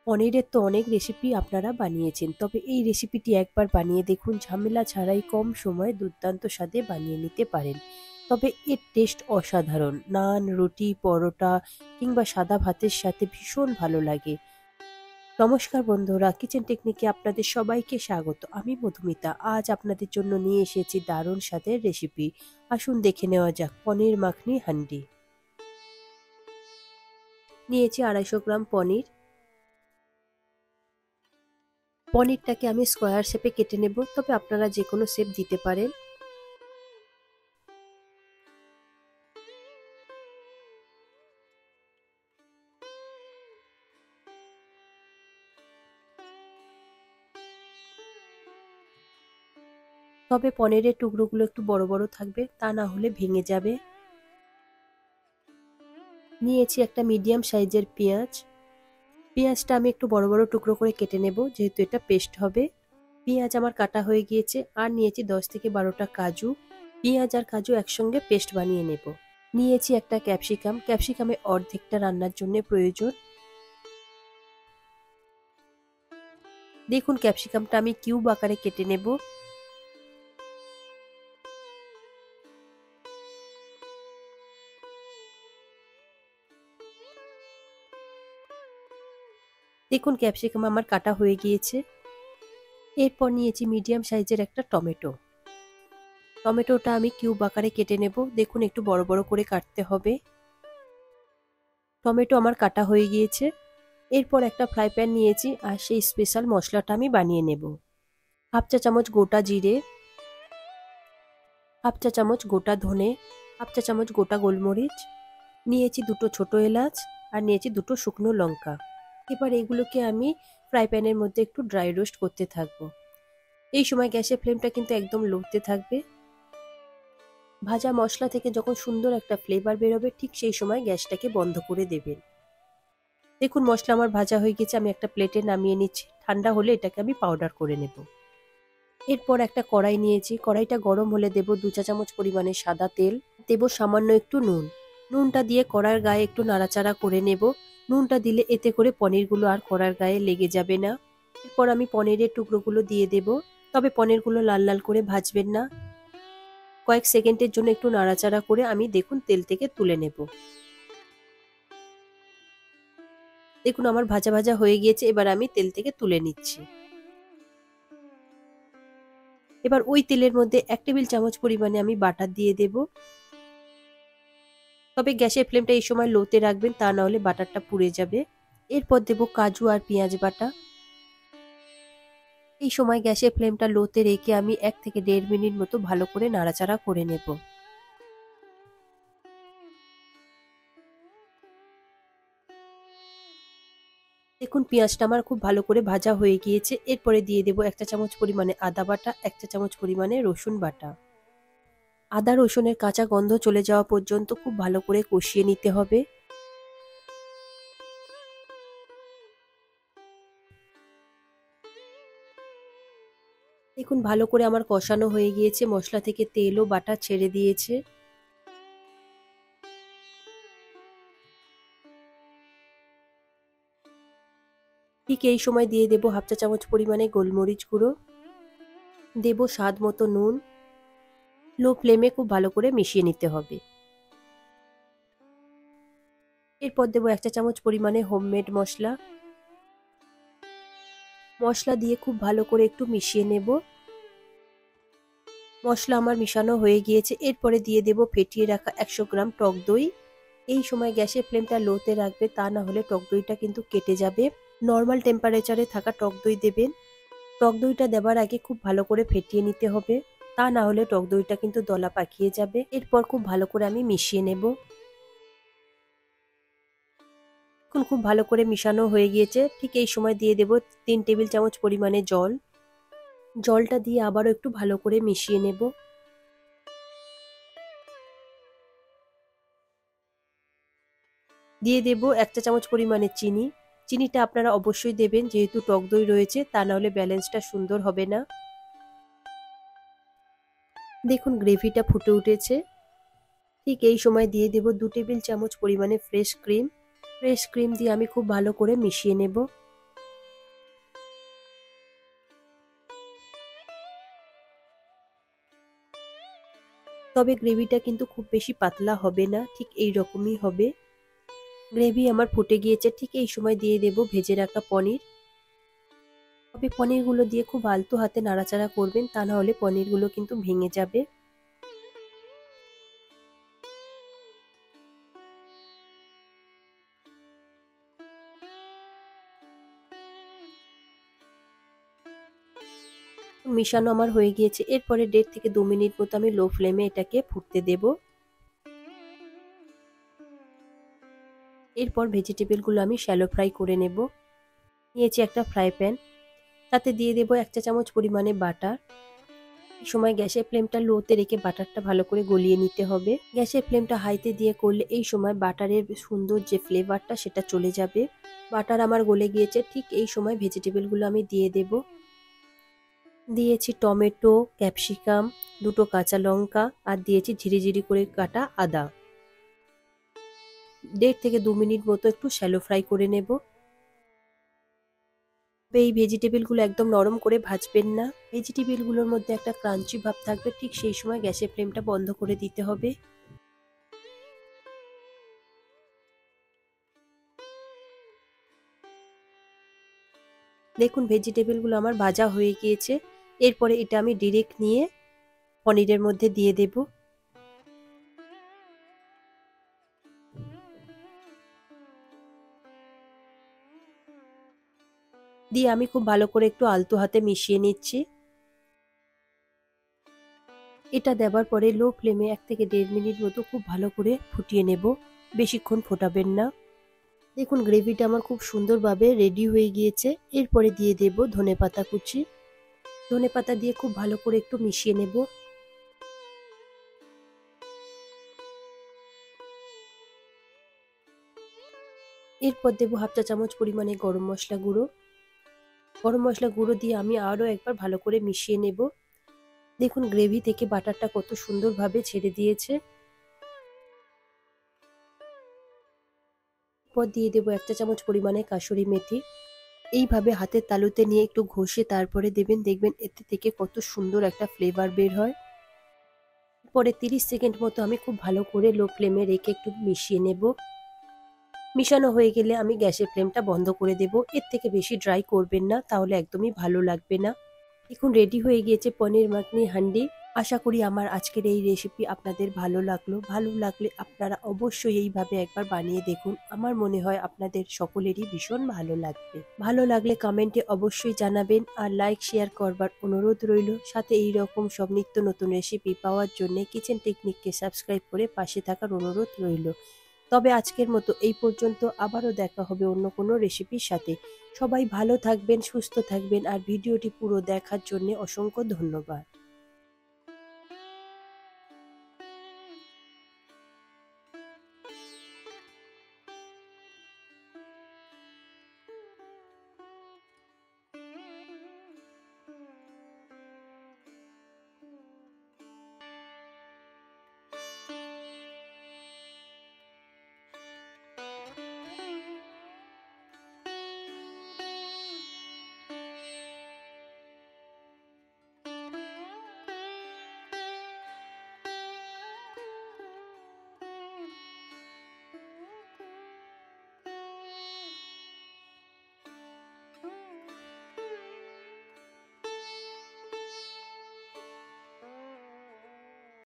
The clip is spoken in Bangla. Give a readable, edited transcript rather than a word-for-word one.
পনিরের তো অনেক রেসিপি আপনারা বানিয়েছেন, তবে এই রেসিপিটি একবার বানিয়ে দেখুন, ঝামেলা ছাড়াই কম সময়ে দুর্দান্ত স্বাদে বানিয়ে নিতে পারেন। তবে এর টেস্ট অসাধারণ, নান, রুটি, পরোটা কিংবা সাদা ভাতের সাথে ভীষণ ভালো লাগে। নমস্কার বন্ধুরা, কিচেন টেকনিকে আপনাদের সবাইকে স্বাগত। আমি মধুমিতা। আজ আপনাদের জন্য নিয়ে এসেছি দারুণ স্বাদের রেসিপি। আসুন দেখে নেওয়া যাক পনির মাখনি হান্ডি। নিয়েছি 250 গ্রাম পনির। পনিরটাকে আমি স্কোয়ার শেপে কেটে নেব, তবে আপনারা যে কোনো শেপ দিতে পারেন। তবে পনিরের টুকরোগুলো একটু বড় বড় থাকবে, তা না হলে ভেঙে যাবে। নিয়েছি একটা মিডিয়াম সাইজের পেঁয়াজ। পেঁয়াজটা আমি একটু বড় বড় টুকরো করে কেটে নেব, যেহেতু এটা পেস্ট হবে। পেঁয়াজ আমার কাটা হয়ে গিয়েছে। আর নিয়েছি 10 থেকে 12টা কাজু। পেঁয়াজ আর কাজু একসঙ্গে পেস্ট বানিয়ে নেব। নিয়েছি একটা ক্যাপসিকাম। ক্যাপসিকামে অর্ধেকটা রান্নার জন্য প্রয়োজন। দেখুন ক্যাপসিকামটা আমি কিউব আকারে কেটে নেব। দেখুন ক্যাপসিকাম আমার কাটা হয়ে গিয়েছে। এরপর নিয়েছি মিডিয়াম সাইজের একটা টমেটো। টমেটোটা আমি কিউব আকারে কেটে নেব। দেখুন একটু বড় বড় করে কাটতে হবে। টমেটো আমার কাটা হয়ে গিয়েছে। এরপর একটা ফ্রাই প্যান নিয়েছি, আর সেই স্পেশাল মশলাটা আমি বানিয়ে নেব। হাফ চা চামচ গোটা জিরে, হাফ চা চামচ গোটা ধনে, হাফ চা চামচ গোটা গোলমরিচ, নিয়েছি দুটো ছোট এলাচ, আর নিয়েছি দুটো শুকনো লঙ্কা। এবার এগুলোকে আমি ফ্রাই প্যানের মধ্যে একটু ড্রাই রোস্ট করতে থাকবো। এই সময় গ্যাসের ফ্লেমটা কিন্তু একদম লোতে থাকবে। ভাজা মশলা থেকে যখন সুন্দর একটা ফ্লেভার বেরোবে, ঠিক সেই সময় গ্যাসটাকে বন্ধ করে দেবেন। দেখুন মশলা আমার ভাজা হয়ে গেছে। আমি একটা প্লেটে নামিয়ে নিচ্ছি। ঠান্ডা হলে এটাকে আমি পাউডার করে নেব। এরপর একটা কড়াই নিয়েছি। কড়াইটা গরম হলে দেব 2 চা চামচ পরিমাণে সাদা তেল। দেব সামান্য একটু নুন। নুনটা দিয়ে কড়ার গায়ে একটু নাড়াচাড়া করে নেব। নুনটা দিলে এতে করে পনিরগুলো আর কড়ার গায়ে লেগে যাবে না। এরপর আমি পনিরের টুকরোগুলো দিয়ে দেব। তবে পনিরগুলো লাল লাল করে ভাজবেন না। কয়েক সেকেন্ডের জন্য একটু নাড়াচাড়া করে আমি দেখুন তেল থেকে তুলে নেব। দেখুন আমার ভাজা ভাজা হয়ে গিয়েছে। এবার আমি তেল থেকে তুলে নিচ্ছি। এবার ওই তেলের মধ্যে 1 টেবিল চামচ পরিমাণে আমি বাটার দিয়ে দেব। তবে গ্যাসের ফ্লেমটা এই সময় লোতে রাখবেন, তা না হলে বাটারটা পুড়ে যাবে। এরপর দেব কাজু আর পেঁয়াজ বাটা। এই সময় গ্যাসের ফ্লেমটা লোতে রেখে আমি 1 থেকে 1.5 মিনিট মতো ভালো করে নাড়াচাড়া করে নেব। দেখুন পেঁয়াজটা আমার খুব ভালো করে ভাজা হয়ে গিয়েছে। এরপরে দিয়ে দেব 1 চা চামচ পরিমাণে আদা বাটা, 1 চা চামচ পরিমাণে রসুন বাটা। আদা রসুনের কাঁচা গন্ধ চলে যাওয়া পর্যন্ত খুব ভালো করে কষিয়ে নিতে হবে। দেখুন ভালো করে আমার কষানো হয়ে গিয়েছে। মশলা থেকে তেল ও বাটা ছেড়ে দিয়েছে। ঠিক এই সময় দিয়ে দেব হাফ চা চামচ পরিমাণে গোলমরিচ গুঁড়ো। দেব স্বাদ মতো নুন। লো ফ্লেমে খুব ভালো করে মিশিয়ে নিতে হবে। এরপর দেব 1 চা চামচ পরিমাণে হোমমেড মশলা। মশলা দিয়ে খুব ভালো করে একটু মিশিয়ে নেব। মশলা আমার মিশানো হয়ে গিয়েছে। এরপরে দিয়ে দেব ফেটিয়ে রাখা 100 গ্রাম টক দই। এই সময় গ্যাসের ফ্লেমটা লোতে রাখবে, তা না হলে টক দইটা কিন্তু কেটে যাবে। নর্মাল টেম্পারেচারে থাকা টক দই দেবেন। টক দইটা দেবার আগে খুব ভালো করে ফেটিয়ে নিতে হবে, তা না হলে টক দইটা কিন্তু দলা পাকিয়ে যাবে। এরপর খুব ভালো করে আমি মিশিয়ে নেব। এখন খুব ভালো করে মিশানো হয়ে গিয়েছে। ঠিক এই সময় দিয়ে দেব 3 টেবিল চামচ পরিমাণে জল। জলটা দিয়ে আবারও একটু ভালো করে মিশিয়ে নেব। দিয়ে দেব 1 চা চামচ পরিমাণে চিনি। চিনিটা আপনারা অবশ্যই দেবেন, যেহেতু টক দই রয়েছে, তা না হলে ব্যালেন্সটা সুন্দর হবে না। দেখুন গ্রেভিটা ফুটে উঠেছে। ঠিক এই সময় দিয়ে দেব 2 টেবিল চামচ পরিমাণে ফ্রেশ ক্রিম। ফ্রেশ ক্রিম দিয়ে আমি খুব ভালো করে মিশিয়ে নেব। তবে গ্রেভিটা কিন্তু খুব বেশি পাতলা হবে না, ঠিক এই রকমই হবে। গ্রেভি আমার ফুটে গিয়েছে, ঠিক এই সময় দিয়ে দেব ভেজে রাখা পনির। তবে পনিরগুলো দিয়ে খুব আলতো হাতে নাড়াচাড়া করবেন, তা না হলে পনিরগুলো কিন্তু ভেঙে যাবে। মিশানো আমার হয়ে গিয়েছে। এরপরে 1.5 থেকে 2 মিনিট মতো আমি লো ফ্লেমে এটাকে ফুটতে দেব। এরপর ভেজিটেবলগুলো আমি শ্যালো ফ্রাই করে নেব। নিয়েছি একটা ফ্রাই প্যান, তাতে দিয়ে দেব 1 চা চামচ পরিমাণে বাটার। এই সময় গ্যাসের ফ্লেমটা লোতে রেখে বাটারটা ভালো করে গলিয়ে নিতে হবে। গ্যাসের ফ্লেমটা হাইতে দিয়ে করলে এই সময় বাটারের সুন্দর যে ফ্লেভারটা সেটা চলে যাবে। বাটার আমার গলে গিয়েছে, ঠিক এই সময় ভেজিটেবলগুলো আমি দিয়ে দেব। দিয়েছি টমেটো, ক্যাপসিকাম, 2টো কাঁচা লঙ্কা আর দিয়েছি ঝিরিঝিরি করে কাটা আদা। 1.5 থেকে 2 মিনিট মতো একটু শ্যালো ফ্রাই করে নেব। এই ভেজিটেবলগুলো একদম নরম করে ভাজবেন না। ভেজিটেবলগুলোর মধ্যে একটা ক্রাঞ্চি ভাব থাকবে, ঠিক সেই সময় গ্যাসের ফ্লেমটা বন্ধ করে দিতে হবে। দেখুন ভেজিটেবলগুলো আমার ভাজা হয়ে গিয়েছে। এরপরে এটা আমি ডিরেক্ট নিয়ে পনিরের মধ্যে দিয়ে দেব। দিয়ে আমি খুব ভালো করে একটু আলতো হাতে মিশিয়ে নিচ্ছি। এটা দেওয়ার পরে লো ফ্লেমে 1 থেকে 1.5 মিনিট মতো খুব ভালো করে ফুটিয়ে নেব। বেশিক্ষণ ফোটাবেন না। দেখুন গ্রেভিটা আমার খুব সুন্দরভাবে রেডি হয়ে গিয়েছে। এরপরে দিয়ে দেব ধনেপাতা কুচি। ধনেপাতা দিয়ে খুব ভালো করে একটু মিশিয়ে নেব। এরপর দেব 1/2 চা চামচ পরিমাণে গরম মশলা গুঁড়ো। গরম মশলা গুঁড়ো দিয়ে আমি আরও একবার ভালো করে মিশিয়ে নেব। দেখুন গ্রেভি থেকে বাটারটা কত সুন্দরভাবে ছেড়ে দিয়েছে। এরপর দিয়ে দেব 1 চা চামচ পরিমাণে কাসুরি মেথি। এইভাবে হাতের তালুতে নিয়ে একটু ঘষে তারপরে দেবেন, দেখবেন এতে থেকে কত সুন্দর একটা ফ্লেভার বের হয়। পরে 30 সেকেন্ড মতো আমি খুব ভালো করে লো ফ্লেমে রেখে একটু মিশিয়ে নেব। মিশানো হয়ে গেলে আমি গ্যাসের ফ্লেমটা বন্ধ করে দেব। এর থেকে বেশি ড্রাই করবেন না, তাহলে একদমই ভালো লাগবে না। দেখুন রেডি হয়ে গিয়েছে পনির মাখনি হান্ডি। আশা করি আমার আজকের এই রেসিপি আপনাদের ভালো লাগলো। ভালো লাগলে আপনারা অবশ্যই এইভাবে একবার বানিয়ে দেখুন। আমার মনে হয় আপনাদের সকলেরই ভীষণ ভালো লাগবে। ভালো লাগলে কমেন্টে অবশ্যই জানাবেন আর লাইক শেয়ার করবার অনুরোধ রইল। সাথে এই রকম সব নিত্য নতুন রেসিপি পাওয়ার জন্য কিচেন টেকনিককে সাবস্ক্রাইব করে পাশে থাকার অনুরোধ রইল। তবে আজকের মতো এই পর্যন্ত, আবারও দেখা হবে অন্য কোনো রেসিপির সাথে। সবাই ভালো থাকবেন, সুস্থ থাকবেন আর ভিডিওটি পুরো দেখার জন্য অসংখ্য ধন্যবাদ।